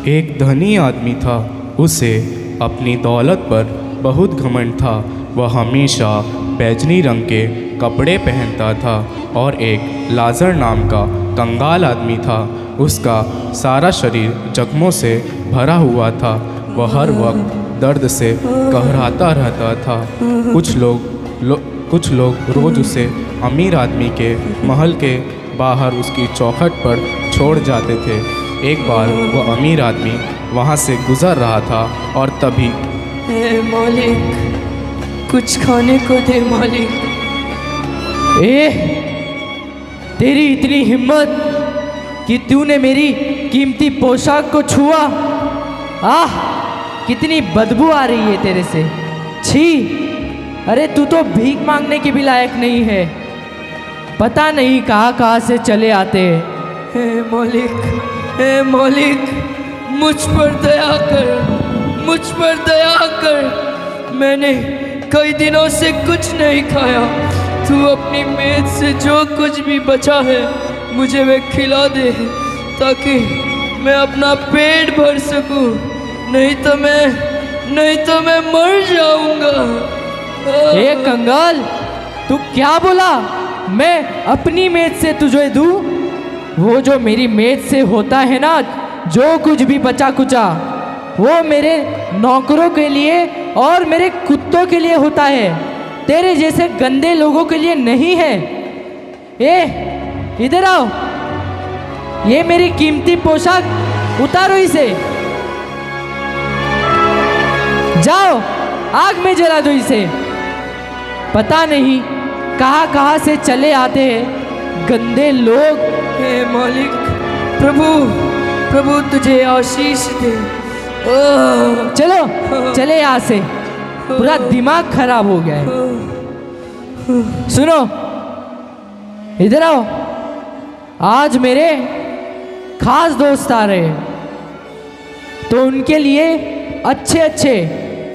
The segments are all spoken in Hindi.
एक धनी आदमी था। उसे अपनी दौलत पर बहुत घमंड था। वह हमेशा बैजनी रंग के कपड़े पहनता था और एक लाजर नाम का कंगाल आदमी था। उसका सारा शरीर जख्मों से भरा हुआ था। वह हर वक्त दर्द से कहराता रहता था। कुछ लोग रोज़ उसे अमीर आदमी के महल के बाहर उसकी चौखट पर छोड़ जाते थे। एक बार वह अमीर आदमी वहाँ से गुज़र रहा था और तभी हे मालिक, कुछ खाने को दे मालिक। तेरी इतनी हिम्मत कि तूने मेरी कीमती पोशाक को छुआ। कितनी बदबू आ रही है तेरे से। छी, अरे तू तो भीख मांगने के भी लायक नहीं है। पता नहीं कहाँ से चले आते हैं। हे मालिक, मुझ पर दया कर, मुझ पर दया कर। मैंने कई दिनों से कुछ नहीं खाया। तू अपनी मेज से जो कुछ भी बचा है मुझे वे खिला दे, ताकि मैं अपना पेट भर सकूं। नहीं तो मैं मर जाऊंगा। कंगाल, तू क्या बोला? मैं अपनी मेज से तुझे दूं? वो जो मेरी मेज से होता है ना, जो कुछ भी बचा कुचा, वो मेरे नौकरों के लिए और मेरे कुत्तों के लिए होता है। तेरे जैसे गंदे लोगों के लिए नहीं है। इधर आओ, ये मेरी कीमती पोशाक उतारो इसे। जाओ, आग में जला दो इसे। पता नहीं कहाँ से चले आते हैं गंदे लोग। हे मालिक, प्रभु तुझे आशीष दे। चलो चले यहाँ से, पूरा दिमाग खराब हो गया है। सुनो, इधर आओ। आज मेरे खास दोस्त आ रहे हैं, तो उनके लिए अच्छे अच्छे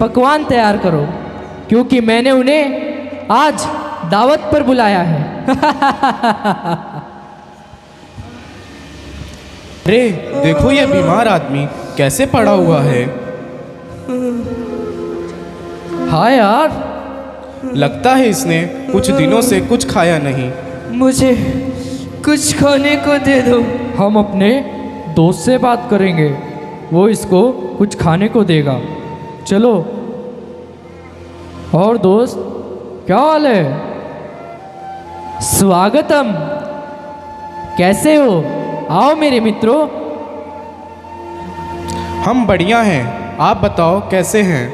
पकवान तैयार करो, क्योंकि मैंने उन्हें आज दावत पर बुलाया है। अरे देखो, ये बीमार आदमी कैसे पड़ा हुआ है। हाँ यार, लगता है इसने कुछ दिनों से कुछ खाया नहीं। मुझे कुछ खाने को दे दो। हम अपने दोस्त से बात करेंगे, वो इसको कुछ खाने को देगा। चलो। और दोस्त, क्या हाल है? स्वागतम। कैसे हो? आओ मेरे मित्रों। हम बढ़िया हैं, आप बताओ कैसे हैं?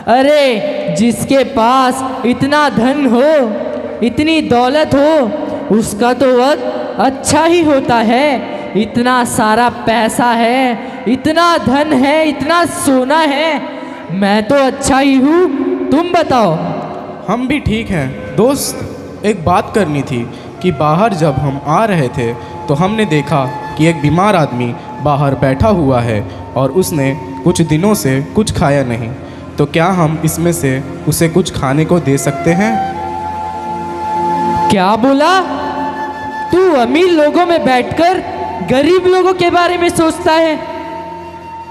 अरे जिसके पास इतना धन हो, इतनी दौलत हो, उसका तो वक्त अच्छा ही होता है। इतना सारा पैसा है, इतना धन है, इतना सोना है। मैं तो अच्छा ही हूँ, तुम बताओ। हम भी ठीक हैं। दोस्त, एक बात करनी थी कि बाहर जब हम आ रहे थे तो हमने देखा कि एक बीमार आदमी बाहर बैठा हुआ है और उसने कुछ दिनों से कुछ खाया नहीं। तो क्या हम इसमें से उसे कुछ खाने को दे सकते हैं? क्या बोला? तू अमीर लोगों में बैठकर गरीब लोगों के बारे में सोचता है?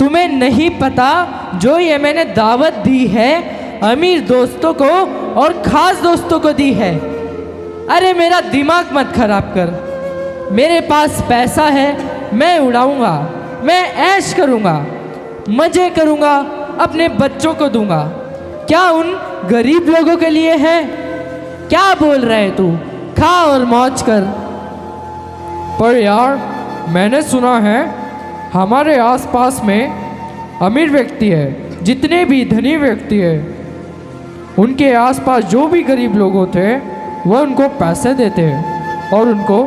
तुम्हें नहीं पता, जो ये मैंने दावत दी है अमीर दोस्तों को और खास दोस्तों को दी है। अरे मेरा दिमाग मत खराब कर। मेरे पास पैसा है, मैं उड़ाऊंगा, मैं ऐश करूंगा, मजे करूंगा, अपने बच्चों को दूंगा। क्या उन गरीब लोगों के लिए है? क्या बोल रहे तू? खा और मौज कर। पर यार, मैंने सुना है हमारे आसपास में अमीर व्यक्ति है, जितने भी धनी व्यक्ति है, उनके आसपास जो भी गरीब लोग होते हैं वह उनको पैसे देते हैं और उनको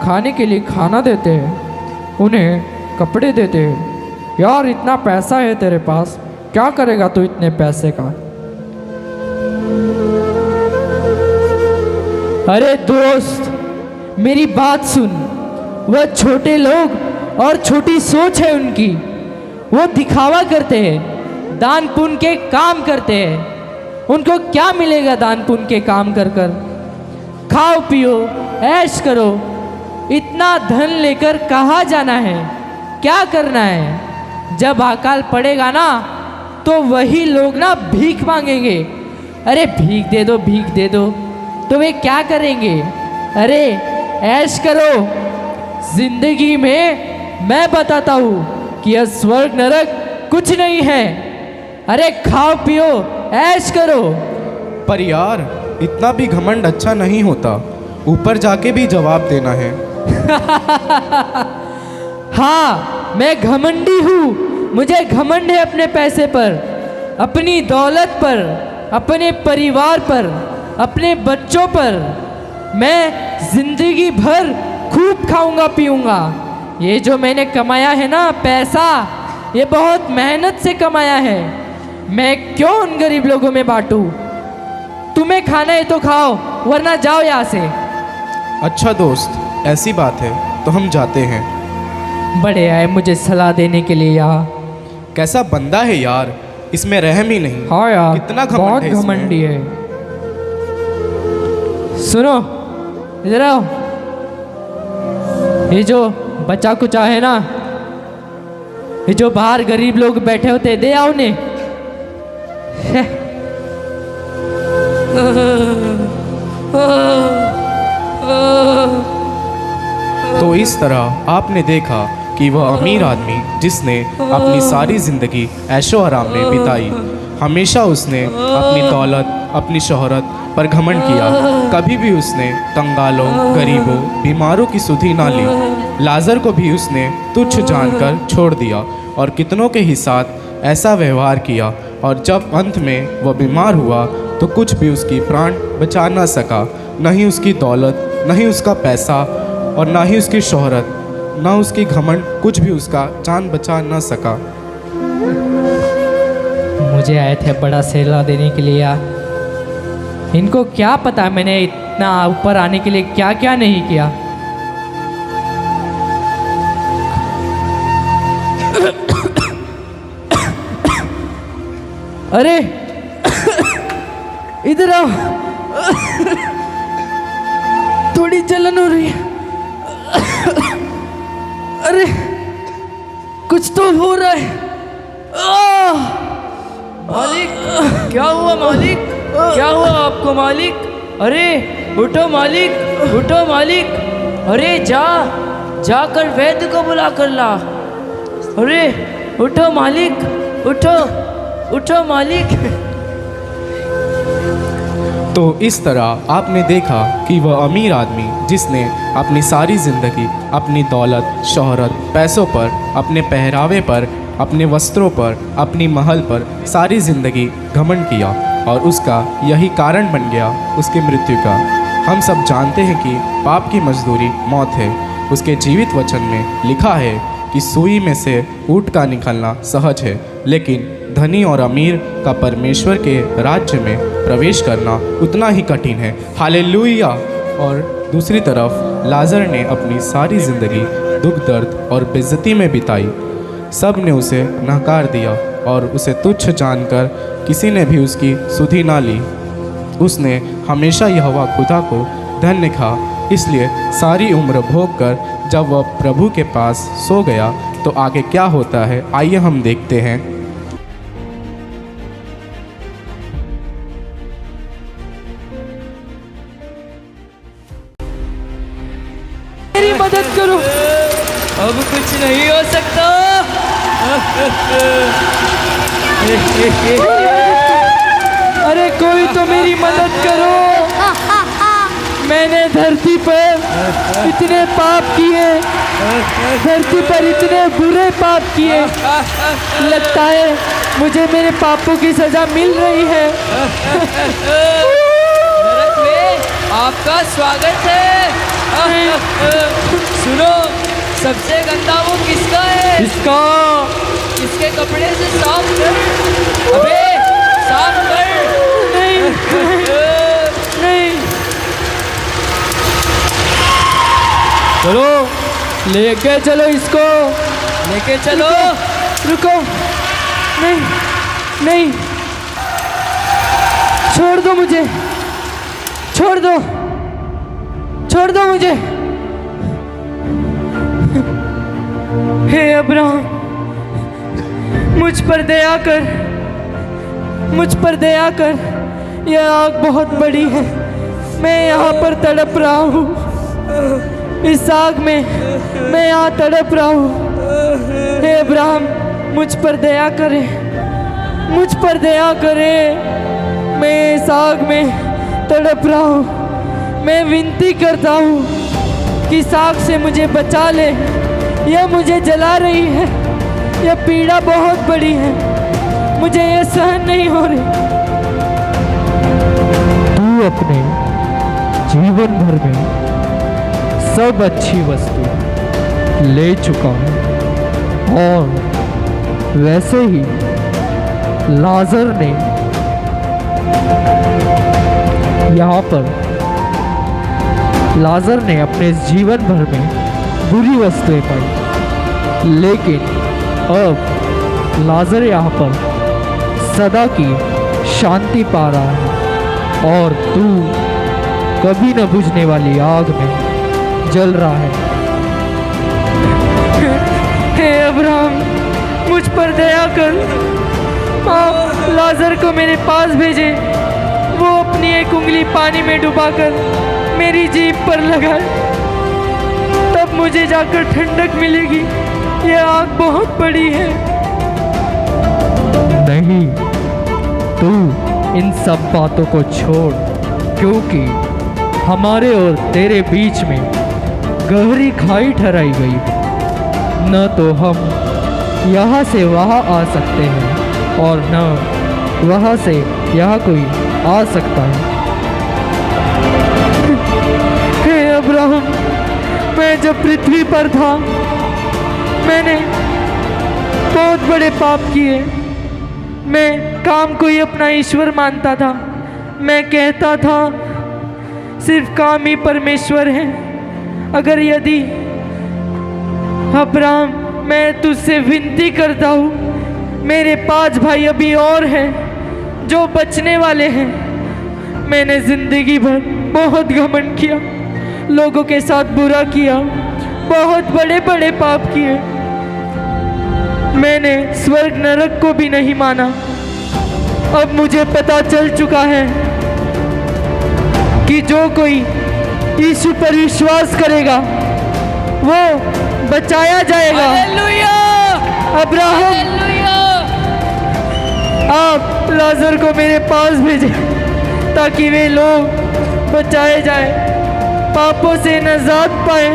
खाने के लिए खाना देते हैं, उन्हें कपड़े देते हैं। यार, इतना पैसा है तेरे पास, क्या करेगा तू इतने पैसे का? अरे दोस्त, मेरी बात सुन। वह छोटे लोग और छोटी सोच है उनकी। वो दिखावा करते हैं, दान पुण्य के काम करते हैं। उनको क्या मिलेगा दान पुण्य के काम कर कर? खाओ पियो, ऐश करो। इतना धन लेकर कहाँ जाना है? क्या करना है? जब अकाल पड़ेगा ना तो वही लोग ना भीख मांगेंगे। अरे भीख दे दो, तो वे क्या करेंगे? अरे ऐश करो। जिंदगी में मैं बताता हूँ कि यह स्वर्ग नरक कुछ नहीं है। अरे खाओ पियो ऐश करो। पर यार, इतना भी घमंड अच्छा नहीं होता। ऊपर जाके भी जवाब देना है। हाँ, मैं घमंडी हूँ। मुझे घमंड है अपने पैसे पर, अपनी दौलत पर, अपने परिवार पर, अपने बच्चों पर। मैं जिंदगी भर खूब खाऊंगा पीऊंगा। ये जो मैंने कमाया है ना पैसा, ये बहुत मेहनत से कमाया है। मैं क्यों उन गरीब लोगों में बांटूं? तुम्हें खाना है तो खाओ, वरना जाओ यहाँ से। अच्छा दोस्त, ऐसी बात है तो हम जाते हैं। बड़े आए मुझे सलाह देने के लिए यहाँ। कैसा बंदा है यार, इसमें रहम ही नहीं। हाँ यार, कितना घमंड बहुत है इसमें। घमंडी है। सुनो, इधर आओ। ये जो बचा कुचा है ना, ये जो बाहर गरीब लोग बैठे होते, दे आओ उन्हें। तो इस तरह आपने देखा कि वह अमीर आदमी जिसने अपनी सारी ज़िंदगी ऐशो आराम में बिताई, हमेशा उसने अपनी दौलत, अपनी शोहरत पर घमंड किया। कभी भी उसने कंगालों, गरीबों, बीमारों की सुधि ना ली। लाजर को भी उसने तुच्छ जानकर छोड़ दिया और कितनों के ही साथ ऐसा व्यवहार किया। और जब अंत में वह बीमार हुआ तो कुछ भी उसकी प्राण बचा ना सका। न ही उसकी दौलत, न ही उसका पैसा, और ना ही उसकी शोहरत, ना उसकी घमंड, कुछ भी उसका जान बचा ना सका। मुझे आए थे बड़ा सलाह देने के लिए यार। इनको क्या पता मैंने इतना ऊपर आने के लिए क्या क्या नहीं किया। अरे इधर आओ, थोड़ी जलन हो रही है। अरे कुछ तो हो रहा है। मालिक, क्या हुआ मालिक? क्या हुआ आपको मालिक? अरे उठो मालिक, उठो मालिक। अरे जाकर वैद्य को बुला कर ला। अरे उठो मालिक, उठो मालिक। तो इस तरह आपने देखा कि वह अमीर आदमी जिसने अपनी सारी ज़िंदगी अपनी दौलत, शोहरत, पैसों पर, अपने पहरावे पर, अपने वस्त्रों पर, अपनी महल पर सारी ज़िंदगी घमंड किया, और उसका यही कारण बन गया उसकी मृत्यु का। हम सब जानते हैं कि पाप की मजदूरी मौत है। उसके जीवित वचन में लिखा है कि सुई में से ऊँट का निकलना सहज है, लेकिन धनी और अमीर का परमेश्वर के राज्य में प्रवेश करना उतना ही कठिन है। हालेलुया। और दूसरी तरफ लाजर ने अपनी सारी ज़िंदगी दुख, दर्द और बेइज्जती में बिताई। सब ने उसे नकार दिया और उसे तुच्छ जानकर किसी ने भी उसकी सुधि ना ली। उसने हमेशा यहोवा खुदा को धन्य कहा, इसलिए सारी उम्र भोग कर जब वह प्रभु के पास सो गया तो आगे क्या होता है, आइए हम देखते हैं। मेरी मदद करो। अब कुछ नहीं हो सकता। अरे कोई तो मेरी मदद करो। मैंने धरती पर इतने पाप किए, धरती पर इतने बुरे पाप किए। लगता है मुझे मेरे पापों की सजा मिल रही है। नरक में आपका स्वागत है। सुनो, सबसे गंदा वो किसका है? इसका। इसके कपड़े से साफ कर। अबे साफ कर। नहीं, चलो लेके चलो इसको, लेके चलो। रुको। नहीं नहीं, छोड़ दो मुझे, छोड़ दो, छोड़ दो मुझे। हे अब्राहम, मुझ पर दया कर, मुझ पर दया कर। यह आग बहुत बड़ी है, मैं यहाँ पर तड़प रहा हूँ। इस आग में मैं यहाँ तड़प रहा हूँ। हे अब्राहम, मुझ पर दया करे, मुझ पर दया करे। मैं इस आग में तड़प रहा हूँ। मैं विनती करता हूँ कि इस आग से मुझे बचा ले। यह मुझे जला रही है, यह पीड़ा बहुत बड़ी है, मुझे यह सहन नहीं हो रही। तू अपने जीवन भर में सब अच्छी वस्तु ले चुका है, और वैसे ही लाजर ने यहाँ पर लाजर ने अपने जीवन भर में बुरी वस्तुएं पाई, लेकिन अब लाजर यहाँ पर सदा की शांति पा रहा है, और तू कभी न बुझने वाली आग में जल रहा है। हे अब्राहम, मुझ पर दया कर। आप लाजर को मेरे पास भेजे, वो अपनी एक उंगली पानी में डुबाकर मेरी जीभ पर लगाए, तब मुझे जाकर ठंडक मिलेगी। यह आग बहुत बड़ी है। नहीं, तू इन सब बातों को छोड़, क्योंकि हमारे और तेरे बीच में गहरी खाई ठहराई गई है। न तो हम यहाँ से वहाँ आ सकते हैं, और न वहाँ से यहाँ कोई आ सकता है। हे अब्राहम, मैं जब पृथ्वी पर था, मैंने बहुत बड़े पाप किए। मैं काम को ही अपना ईश्वर मानता था। मैं कहता था सिर्फ काम ही परमेश्वर है। अगर यदि अब्राहम, मैं तुझसे विनती करता हूँ, मेरे 5 भाई अभी और हैं जो बचने वाले हैं। मैंने जिंदगी भर बहुत घमंड किया, लोगों के साथ बुरा किया, बहुत बड़े बड़े पाप किए। मैंने स्वर्ग नरक को भी नहीं माना। अब मुझे पता चल चुका है कि जो कोई यीशु पर विश्वास करेगा वो बचाया जाएगा। हालेलुया! Abraham, hallelujah! आप लाजर को मेरे पास भेजें ताकि वे लोग बचाए जाए, पापों से नजात पाए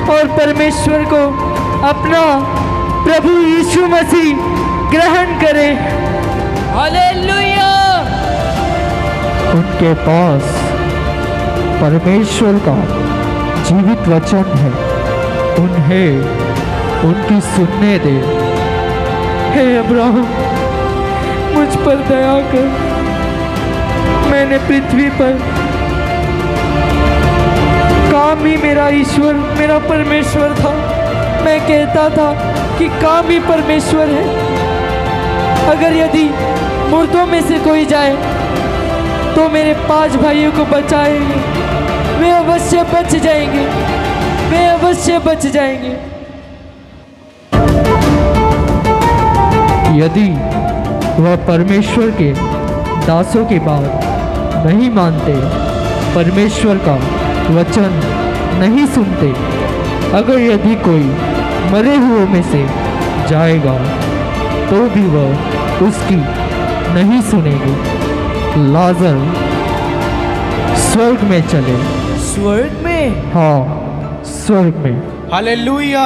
और परमेश्वर को अपना प्रभु यीशु मसीह ग्रहण करें। हालेलुया! उनके पास परमेश्वर का जीवित वचन है, उन्हें उनकी सुनने दे। हे अब्राहम, मुझ पर दया कर। मैंने पृथ्वी पर काम ही मेरा ईश्वर, मेरा परमेश्वर था। मैं कहता था कि काम ही परमेश्वर है। अगर यदि मुर्दों में से कोई जाए तो मेरे 5 भाइयों को बचाएंगे। वे अवश्य बच जाएंगे, वे अवश्य बच जाएंगे। यदि वह परमेश्वर के दासों की बात नहीं मानते, परमेश्वर का वचन नहीं सुनते, अगर यदि कोई मरे हुओं में से जाएगा तो भी वह उसकी नहीं सुनेगी। लाजर स्वर्ग में चले। स्वर्ग में? हाँ, स्वर्ग में। हालेलुया!